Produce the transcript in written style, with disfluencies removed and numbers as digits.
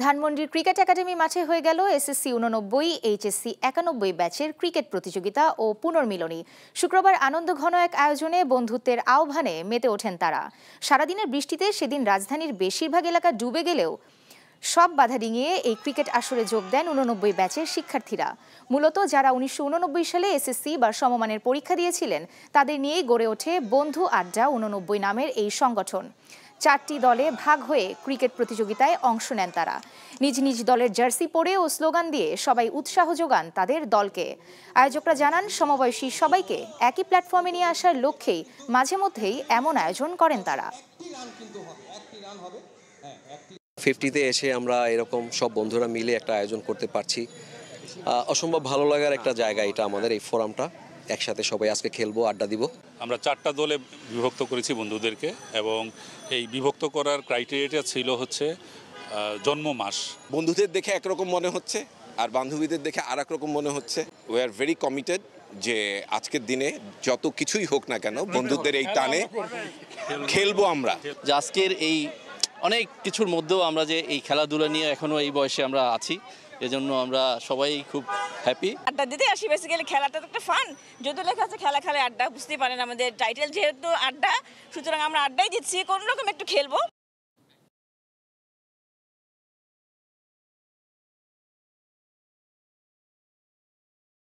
ধানমন্ডির cricket academy মাঠে হয়ে গেল এসএসসি 89, এইচএসসি 91 ব্যাচের ক্রিকেট প্রতিযোগিতা ও পুনর্মিলনী। শুক্রবার আনন্দঘন এক আয়োজনে বন্ধুত্বের আহ্বানে মেতে ওঠেন তারা। সারাদিনের বৃষ্টিতে সেদিন রাজধানীর বেশিরভাগ এলাকা ডুবে গেলেও সব বাধা ডিঙিয়ে এই ক্রিকেট আসরে যোগ দেন 89 ব্যাচের শিক্ষার্থীরা। মূলত যারা 1989 সালে এসএসসি বা সমমানের পরীক্ষা দিয়েছিলেন তাদের নিয়েই গড়ে ওঠে বন্ধু আড্ডা 89 নামের এই সংগঠন। 4টি দলে ভাগ হয়ে ক্রিকেট প্রতিযোগিতায় অংশ নেন তারা। নিজ নিজ দলের জার্সি পরে ও স্লোগান দিয়ে সবাই উৎসাহ যোগান তাদের দলকে। আয়োজকরা জানান সমবয়সী সবাইকে একই প্ল্যাটফর্মে নিয়ে আসার লক্ষ্যেই মাঝে মধ্যেই এমন আয়োজন করেন তারা। 50-তে এসে আমরা এরকম সব বন্ধুরা মিলে একটা আয়োজন করতে পারছি। অসম্ভব ভালো লাগার একটা জায়গা এটা আমাদের এই ফোরামটা। একসাথে সবাই আজকে খেলবো, আড্ডা দিব। আমরা 4টা দলে বিভক্ত করেছি বন্ধুদেরকে, এবং এই বিভক্ত করার ক্রাইটেরিয়াটা ছিল হচ্ছে জন্ম মাস। বন্ধুদের দেখে একরকম মনে হচ্ছে আর বান্ধবীদের দেখে আর এক রকম মনে হচ্ছে। উই আর ভেরি কমিটেড যে আজকের দিনে যত কিছুই হোক না কেন বন্ধুদের এই টানে খেলবো আমরা। আজকের এই অনেক কিছুর মধ্যেও আমরা যে এই খেলাধুলা নিয়ে এখনো এই বয়সে আমরা আছি, এজন্য আমরা সবাই খুব হ্যাপি। আড্ডা দিতে আসি, বেসিক্যালি খেলাটা তো একটা ফান। যদিও লেখা আছে খেলা খেলে আড্ডা, বুঝতেই পারেন আমাদের টাইটেল যেহেতু আড্ডা, সুতরাং আমরা আড্ডাই দিচ্ছি, কোন রকম একটু খেলবো।